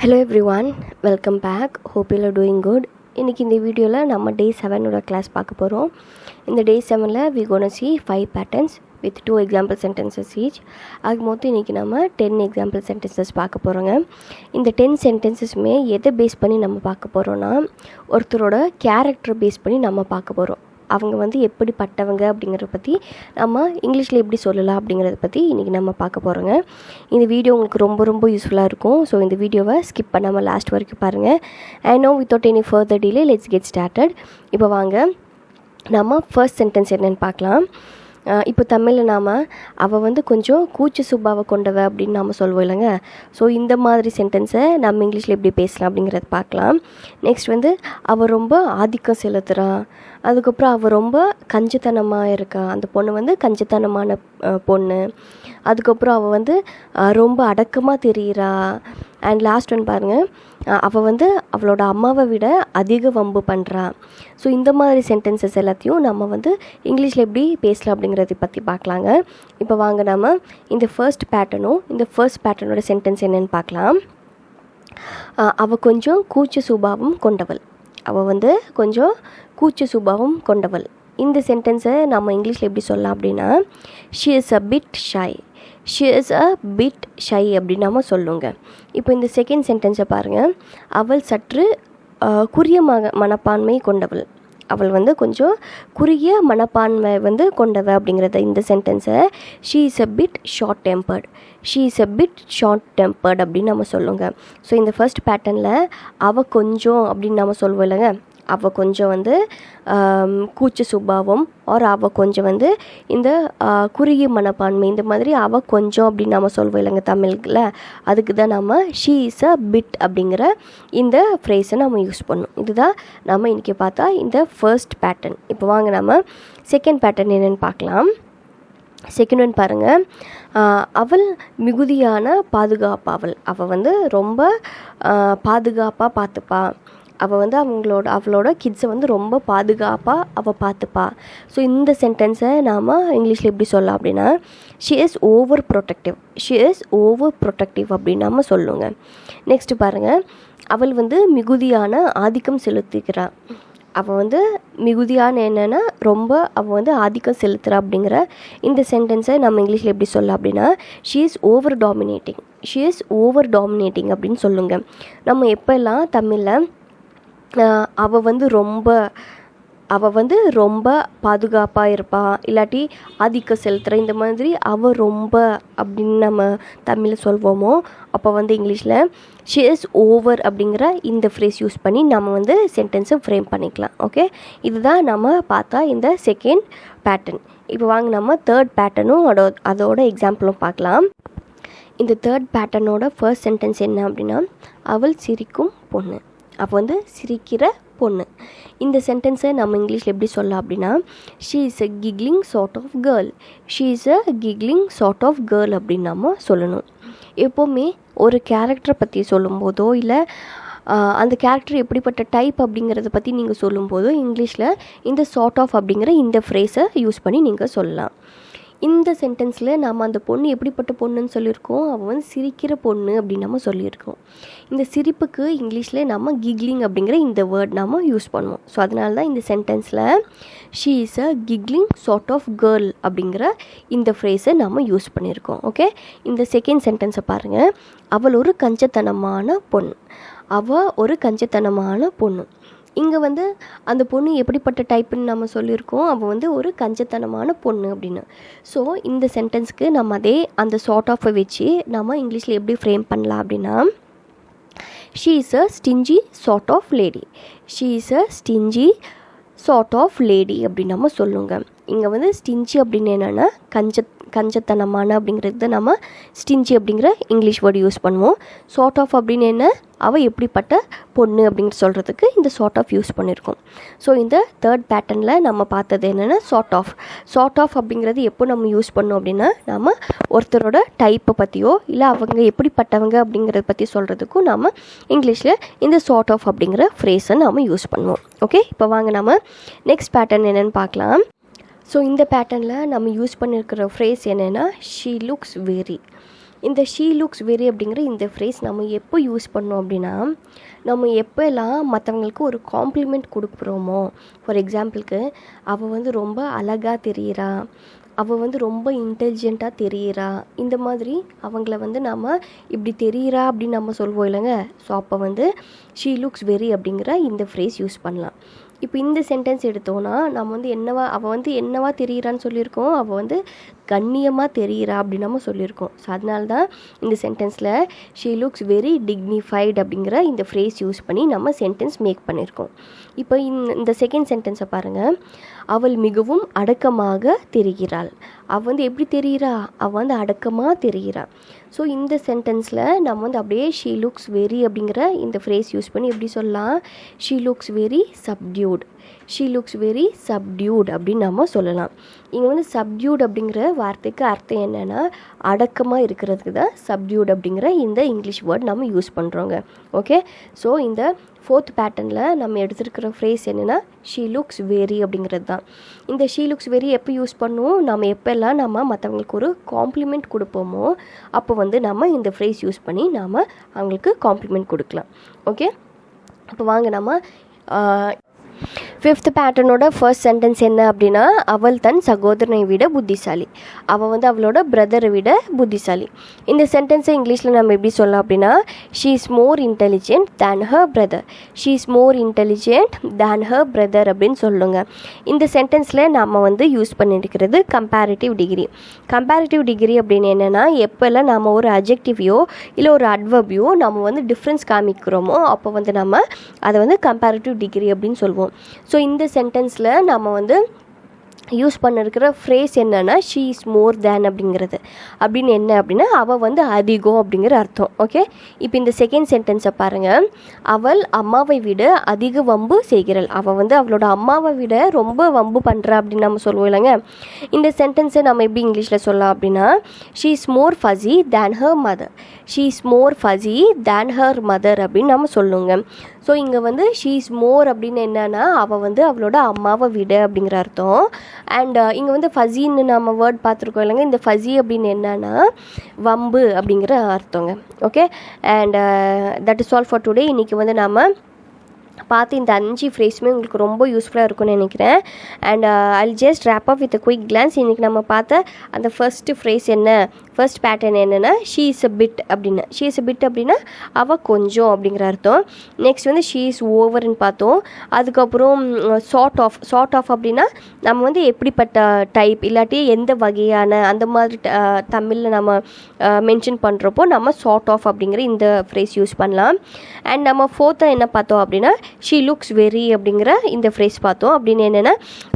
Hello everyone, welcome back. Hope you are doing good. இன்னைக்கு இந்த வீடியோவில் நம்ம டே 7 கிளாஸ் பார்க்க போகிறோம். இந்த டே 7ல் we gonna see 5 patterns with 2 example sentences each. ஆக மொத்தம் இன்றைக்கி நம்ம 10 example sentences பார்க்க போகிறோங்க. இந்த 10 sentencesமே எதை பேஸ் பண்ணி நம்ம பார்க்க போகிறோன்னா ஒருத்தரோட கேரக்டரை பேஸ் பண்ணி நம்ம பார்க்க போகிறோம். அவங்க எப்படிப்பட்டவங்க அப்படிங்கிறத பற்றி நம்ம இங்கிலீஷில் எப்படி சொல்லலாம் அப்படிங்கிறத பற்றி இன்றைக்கி நம்ம பார்க்க போகிறோங்க. இந்த வீடியோ உங்களுக்கு ரொம்ப யூஸ்ஃபுல்லாக இருக்கும். ஸோ இந்த வீடியோவை ஸ்கிப் பண்ணாமல் லாஸ்ட் வரைக்கும் பாருங்கள். And no without any further delay let's get started. இப்போ வாங்க நம்ம ஃபர்ஸ்ட் சென்டென்ஸ் என்னென்னு பார்க்கலாம். இப்போ தமிழில் நாம் அவள் கொஞ்சம் கூச்ச சுபாவை கொண்டவ அப்படின்னு நாம் சொல்லுவோம் இல்லைங்க. ஸோ இந்த மாதிரி சென்டென்ஸை நம்ம இங்கிலீஷில் எப்படி பேசலாம் அப்படிங்கிறத பார்க்கலாம். நெக்ஸ்ட் அவள் ரொம்ப ஆதிக்கம் செலுத்துகிறா. அதுக்கப்புறம் அவள் ரொம்ப கஞ்சத்தனமாக இருக்கா. அந்த பொண்ணு கஞ்சத்தனமான பொண்ணு. அதுக்கப்புறம் அவள் ரொம்ப அடக்கமாக தெரிகிறா. அண்ட் லாஸ்ட் ஒன் பாருங்கள், அவள் அவளோட அம்மாவை விட அதிக வம்பு பண்ணுறா. ஸோ இந்த மாதிரி சென்டென்சஸ் எல்லாத்தையும் நம்ம இங்கிலீஷில் எப்படி பேசலாம் அப்படிங்கிறத பற்றி பார்க்கலாங்க. இப்போ வாங்க நம்ம இந்த ஃபர்ஸ்ட் பேட்டர்னோட சென்டென்ஸ் என்னென்னு பார்க்கலாம். அவள் கொஞ்சம் கூச்ச சுபாவம் கொண்டவள். அவள் கொஞ்சம் கூச்ச சுபாவம் கொண்டவள். இந்த சென்டென்ஸை நம்ம இங்கிலீஷில் எப்படி சொல்லலாம் அப்படின்னா she is a bit shy அப்படின்னு நம்ம சொல்லுங்க. இப்போ இந்த செகண்ட் சென்டென்ஸை பாருங்கள். அவள் சற்று குறுகிய மனப்பான்மை கொண்டவள். அவள் கொஞ்சம் குறுகிய மனப்பான்மை கொண்டவ அப்படிங்கிறத இந்த சென்டென்ஸை she is a bit short tempered அப்படின்னு நம்ம சொல்லுங்க. ஸோ இந்த ஃபர்ஸ்ட் பேட்டர்னில் அவள் கொஞ்சம் அப்படின்னு நம்ம சொல்லுவோம் இல்லைங்க. அவள் கொஞ்சம் கூச்ச சுபாவம் ஆர் அவள் கொஞ்சம் இந்த குறுகிய மனப்பான்மை இந்த மாதிரி அவள் கொஞ்சம் அப்படின்னு நம்ம சொல்லுவோம் இல்லைங்க தமிழில். அதுக்கு தான் நம்ம ஷீ இஸ் அ பிட் அப்படிங்கிற இந்த ஃப்ரேஸை நம்ம யூஸ் பண்ணோம். இதுதான் நம்ம இன்றைக்கி பார்த்தா இந்த ஃபர்ஸ்ட் பேட்டர்ன். இப்போ வாங்க நம்ம செகண்ட் பேட்டர்ன் என்னென்னு பார்க்கலாம். செகண்ட் ஒன் பாருங்கள். அவள் மிகுதியான பாதுகாப்பாவள். அவள் ரொம்ப பாதுகாப்பாக பார்த்துப்பா. அவள் அவளோட கிட்ஸை ரொம்ப பாதுகாப்பாக அவள் பார்த்துப்பா. ஸோ இந்த சென்டென்ஸை நாம் இங்கிலீஷில் எப்படி சொல்லலாம் அப்படின்னா ஷி இஸ் ஓவர் ப்ரொடெக்டிவ் அப்படின்னு நம்ம சொல்லுங்க. நெக்ஸ்ட்டு பாருங்கள், அவள் மிகுதியான ஆதிக்கம் செலுத்துகிறாள். அவள் மிகுதியான என்னென்னா ரொம்ப அவள் ஆதிக்கம் செலுத்துகிறா அப்படிங்கிற இந்த சென்டென்ஸை நம்ம இங்கிலீஷில் எப்படி சொல்லலாம் அப்படின்னா ஷி இஸ் ஓவர் டாமினேட்டிங் அப்படின்னு சொல்லுங்க. நம்ம எப்போல்லாம் தமிழில் அவள் ரொம்ப பாதுகாப்பாக இருப்பா, இல்லாட்டி ஆதிக்கம் செலுத்துகிற இந்த மாதிரி அவள் ரொம்ப அப்படின்னு நம்ம தமிழில் சொல்வோமோ அப்போ இங்கிலீஷில் ஷி இஸ் ஓவர் அப்படிங்கிற இந்த ஃப்ரேஸ் யூஸ் பண்ணி நம்ம சென்டென்ஸை ஃப்ரேம் பண்ணிக்கலாம். ஓகே, இதுதான் நம்ம பார்த்தா இந்த செகண்ட் பேட்டர்ன். இப்போ வாங்க நம்ம தேர்ட் பேட்டர்னும் அதோட எக்ஸாம்பிளும் பார்க்கலாம். இந்த தேர்ட் பேட்டர்னோட ஃபர்ஸ்ட் சென்டென்ஸ் என்ன அப்படின்னா அவள் சிரிக்கும் பொண்ணு. அப்போ சிரிக்கிற பொண்ணு. இந்த சென்டென்ஸை நம்ம இங்கிலீஷில் எப்படி சொல்லலாம் அப்படின்னா she is a giggling sort of girl அப்படின்னு நம்ம சொல்லணும். எப்போவுமே ஒரு கேரக்டரை பற்றி சொல்லும்போதோ இல்லை அந்த கேரக்டர் எப்படிப்பட்ட டைப் அப்படிங்கிறத பற்றி நீங்கள் சொல்லும்போதோ இங்கிலீஷில் இந்த சார்ட் ஆஃப் அப்படிங்கிற இந்த ஃப்ரேஸை யூஸ் பண்ணி நீங்கள் சொல்லலாம். இந்த சென்டென்ஸில் நாம் அந்த பொண்ணு எப்படிப்பட்ட பொண்ணுன்னு சொல்லியிருக்கோம், அவள் சிரிக்கிற பொண்ணு அப்படின்னு நம்ம சொல்லியிருக்கோம். இந்த சிரிப்புக்கு இங்கிலீஷில் நம்ம கிக்லிங் அப்படிங்கிற இந்த வேர்ட் நாம் யூஸ் பண்ணுவோம். ஸோ அதனால தான் இந்த சென்டென்ஸில் she is a giggling sort of girl அப்படிங்கிற இந்த ஃப்ரேஸை நம்ம யூஸ் பண்ணியிருக்கோம். ஓகே, இந்த செகண்ட் சென்டென்ஸை பாருங்கள். அவள் ஒரு கஞ்சத்தனமான பொண்ணு. இங்கே அந்த பொண்ணு எப்படிப்பட்ட டைப்புன்னு நம்ம சொல்லியிருக்கோம், அவள் ஒரு கஞ்சத்தனமான பொண்ணு அப்படின்னு. ஸோ இந்த சென்டென்ஸ்க்கு நம்ம அந்த சார்ட் ஆஃபை வச்சு நம்ம இங்கிலீஷில் எப்படி ஃப்ரேம் பண்ணலாம் அப்படின்னா she is a stingy sort of lady அப்படின்னு நம்ம சொல்லுங்க. இங்கே ஸ்டிஞ்சி அப்படின்னு என்னென்னா கஞ்சத்தனமான அப்படிங்கிறது நம்ம ஸ்டிஞ்சி அப்படிங்கிற இங்கிலீஷ் வேர்டு யூஸ் பண்ணுவோம். சார்ட் ஆஃப் அப்படின்னு என்ன, அவள் எப்படிப்பட்ட பொண்ணு அப்படிங்கிற சொல்கிறதுக்கு இந்த சார்ட் ஆஃப் யூஸ் பண்ணியிருக்கோம். ஸோ இந்த தேர்ட் பேட்டர்னில் நம்ம பார்த்தது என்னென்னா சார்ட் ஆஃப் அப்படிங்கிறது எப்போ நம்ம யூஸ் பண்ணோம் அப்படின்னா நம்ம ஒருத்தரோட டைப்பை பற்றியோ இல்லை அவங்க எப்படிப்பட்டவங்க அப்படிங்கிறத பற்றி சொல்கிறதுக்கும் நம்ம இங்கிலீஷில் இந்த சார்ட் ஆஃப் அப்படிங்கிற ஃப்ரேஸை நம்ம யூஸ் பண்ணுவோம். ஓகே, இப்போ வாங்க நம்ம நெக்ஸ்ட் பேட்டர்ன் என்னென்னு பார்க்கலாம். ஸோ இந்த பேட்டர்னில் நம்ம யூஸ் பண்ணியிருக்கிற ஃப்ரேஸ் என்னென்னா ஷீ லுக்ஸ் வெரி. இந்த ஷீ லுக்ஸ் வெரி அப்படிங்கிற இந்த ஃப்ரேஸ் நம்ம எப்போ யூஸ் பண்ணோம் அப்படின்னா, நம்ம எப்போல்லாம் மற்றவங்களுக்கு ஒரு காம்ப்ளிமெண்ட் கொடுக்குறோமோ, ஃபார் எக்ஸாம்பிளுக்கு அவள் வந்து ரொம்ப அழகாக தெரிகிறா, அவள் வந்து ரொம்ப இன்டெலிஜென்ட்டாக தெரிகிறா, இந்த மாதிரி அவங்கள வந்து நம்ம இப்படி தெரிகிறா அப்படின்னு நம்ம சொல்வோம் இல்லைங்க. ஸோ அப்போ வந்து ஷீ லுக்ஸ் வெரி அப்படிங்கிற இந்த ஃப்ரேஸ் யூஸ் பண்ணலாம். இப்போ இந்த சென்டென்ஸ் எடுத்தோன்னா நம்ம வந்து அவள் வந்து என்னவா தெரிகிறான்னு சொல்லியிருக்கோம், அவள் வந்து கண்ணியமாக தெரிகிறா அப்படின்னு நம்ம சொல்லியிருக்கோம். ஸோ அதனால தான் இந்த சென்டென்ஸில் ஷீ லுக்ஸ் வெரி டிக்னிஃபைடு அப்படிங்கிற இந்த ஃப்ரேஸ் யூஸ் பண்ணி நம்ம சென்டென்ஸ் மேக் பண்ணியிருக்கோம். இப்போ இந்த செகண்ட் சென்டென்ஸை பாருங்கள். அவள் மிகவும் அடக்கமாக தெரிகிறாள். அவள் வந்து எப்படி தெரிகிறா, அவள் வந்து அடக்கமாக தெரிகிறா. ஸோ இந்த சென்டென்ஸில் நம்ம வந்து அப்படியே ஷீ லுக்ஸ் வெரி அப்படிங்கிற இந்த ஃப்ரேஸ் யூஸ் பண்ணி எப்படி சொல்லலாம், she looks very subdued, she looks very subdued அப்படின்னு நம்ம சொல்லலாம். இங்கே வந்து சப்டியூட் அப்படிங்கிற வார்த்தைக்கு அர்த்தம் என்னென்னா அடக்கமாக இருக்கிறதுக்கு தான் சப்டியூட் அப்படிங்கிற இந்த இங்கிலீஷ் வேர்ட் நம்ம யூஸ் பண்ணுறோங்க. ஓகே, ஸோ இந்த 4th பேட்டர்னில் நம்ம எடுத்துருக்கிற ஃப்ரேஸ் என்னென்னா ஷீ லுக்ஸ் வெரி அப்படிங்கிறது தான். இந்த ஷீ லுக்ஸ் வெரி எப்போ யூஸ் பண்ணுவோம், நம்ம எப்போல்லாம் நம்ம மற்றவங்களுக்கு ஒரு காம்ப்ளிமெண்ட் கொடுப்போமோ அப்போ வந்து நம்ம இந்த ஃப்ரேஸ் யூஸ் பண்ணி நாம் அவங்களுக்கு காம்ப்ளிமெண்ட் கொடுக்கலாம். ஓகே, அப்போ வாங்க நம்ம 5th பேட்டர்னோட ஃபர்ஸ்ட் சென்டென்ஸ் என்ன அப்படின்னா, அவள் தன் சகோதரனை விட புத்திசாலி. அவள் வந்து அவளோட பிரதரை விட புத்திசாலி. இந்த சென்டென்ஸை இங்கிலீஷில் நம்ம எப்படி சொல்லலாம் அப்படின்னா, she is more intelligent than her brother. She is more intelligent than her brother அப்படின்னு சொல்லுங்க. இந்த சென்டென்ஸில் நம்ம வந்து யூஸ் பண்ணியிருக்கிறது கம்பேரிட்டிவ் டிகிரி. கம்பேரிட்டிவ் டிகிரி அப்படின்னு என்னென்னா, எப்போல்லாம் நம்ம ஒரு அட்ஜெக்டிவையோ இல்லை ஒரு அட்வர்பியோ நம்ம வந்து டிஃப்ரென்ஸ் காமிக்கிறோமோ அப்போ வந்து நம்ம அதை வந்து கம்பேரிட்டிவ் டிகிரி அப்படின்னு சொல்லுவோம். ஸோ இந்த சென்டென்ஸில் நம்ம வந்து யூஸ் பண்ணிருக்கிற ஃப்ரேஸ் என்னென்னா ஷீ இஸ் மோர் தேன் அப்படிங்கிறது. அப்படின்னு என்ன அப்படின்னா அவள் வந்து அதிகம் அப்படிங்கிற அர்த்தம். ஓகே, இப்போ இந்த செகண்ட் சென்டென்ஸை பாருங்கள். அவள் அம்மாவை விட அதிக வம்பு செய்கிறாள். அவள் வந்து அவளோட அம்மாவை விட ரொம்ப வம்பு பண்ணுறா அப்படின்னு நம்ம சொல்லுவோம் இல்லைங்க. இந்த சென்டென்ஸை நம்ம எப்படி இங்கிலீஷில் சொல்லலாம் அப்படின்னா, she is more fuzzy than her mother. She is more fuzzy than her mother அப்படின்னு நம்ம சொல்லுங்க. ஸோ இங்கே வந்து ஷீ இஸ் மோர் அப்படின்னு என்னன்னா அவள் வந்து அவளோட அம்மாவை விட அப்படிங்கிற அர்த்தம். அண்ட் இங்கே வந்து ஃபஸின்னு நம்ம வேர்ட் பார்த்துருக்கோம் இல்லைங்க. இந்த ஃபஸி அப்படின்னு என்னன்னா வம்பு அப்படிங்கிற அர்த்தங்க. Okay, and that is all for today. இன்றைக்கி வந்து நம்ம பார்த்து இந்த 5 ஃப்ரேஸுமே உங்களுக்கு ரொம்ப யூஸ்ஃபுல்லாக இருக்கும்னு நினைக்கிறேன். And I'll just wrap up with quick glance. இன்றைக்கி நம்ம பார்த்த அந்த ஃபர்ஸ்ட்டு ஃப்ரேஸ் என்ன, ஃபர்ஸ்ட் பேட்டர்ன் என்னென்னா ஷீ இஸ் அ பிட் அப்படின்னு. ஷீ இஸ் அ பிட் அப்படின்னா அவள் கொஞ்சம் அப்படிங்கிற அர்த்தம். நெக்ஸ்ட் வந்து ஷீ இஸ் ஓவர்ன்னு பார்த்தோம். அதுக்கப்புறம் சார்ட் ஆஃப் அப்படின்னா நம்ம வந்து எப்படிப்பட்ட டைப் இல்லாட்டி எந்த வகையான அந்த மாதிரி தமிழில் நம்ம மென்ஷன் பண்ணுறப்போ நம்ம சார்ட் ஆஃப் அப்படிங்கிற இந்த ஃப்ரேஸ் யூஸ் பண்ணலாம். அண்ட் நம்ம 4th என்ன பார்த்தோம் அப்படின்னா ஷீ லுக்ஸ் வெரி அப்படிங்கிற இந்த ஃப்ரேஸ் பார்த்தோம். அப்படின்னு என்னென்னா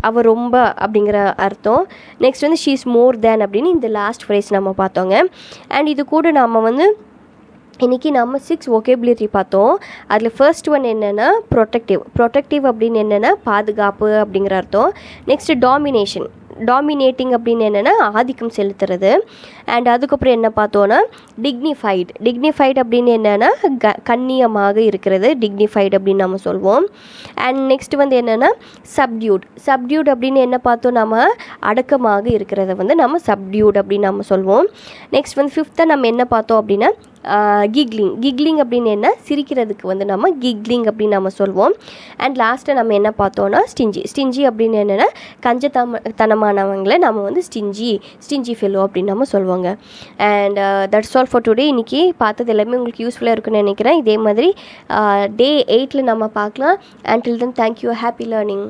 அவள் ரொம்ப அப்படிங்கிற அர்த்தம். நெக்ஸ்ட் வந்து ஷீ இஸ் மோர் தேன் அப்படின்னு இந்த லாஸ்ட் ஃப்ரேஸ் நம்ம பார்த்தோங்க. அண்ட் இது கூட நம்ம வந்து இன்றைக்கி நம்ம 6 vocabulary பார்த்தோம். அதில் ஃபர்ஸ்ட் ஒன் என்னென்னா ப்ரொடெக்டிவ் அப்படின்னு என்னென்னா பாதுகாப்பு அப்படிங்கிற அர்த்தம். நெக்ஸ்ட்டு டாமினேட்டிங் அப்படின்னு என்னென்னா ஆதிக்கம் செலுத்துறது. அண்ட் அதுக்கப்புறம் என்ன பார்த்தோன்னா டிக்னிஃபைடு அப்படின்னு என்னென்னா கண்ணியமாக இருக்கிறது, டிக்னிஃபைடு அப்படின்னு நம்ம சொல்வோம். அண்ட் நெக்ஸ்ட் வந்து என்னென்னா சப்டியூட் அப்படின்னு என்ன பார்த்தோம், நம்ம அடக்கமாக இருக்கிறத வந்து நம்ம சப்டியூட் அப்படின்னு நம்ம சொல்வோம். நெக்ஸ்ட் வந்து 5th நம்ம என்ன பார்த்தோம் அப்படின்னா கிக்லிங் அப்படின்னு என்ன சிரிக்கிறதுக்கு வந்து நம்ம கிக்லிங் அப்படின்னு நம்ம சொல்வோம். அண்ட் லாஸ்ட்டாக நம்ம என்ன பார்த்தோன்னா ஸ்டிஞ்சி அப்படின்னு என்னென்னா கஞ்சத்தனமானவங்களை நம்ம வந்து ஸ்டிஞ்சி ஃபெல்லோ அப்படின்னு நம்ம சொல்லுவாங்க. And that's all for today. இன்றைக்கி பார்த்தது எல்லாமே உங்களுக்கு யூஸ்ஃபுல்லாக இருக்குன்னு நினைக்கிறேன். இதே மாதிரி டே 8 நம்ம பார்க்கலாம். Until then thank you, happy learning.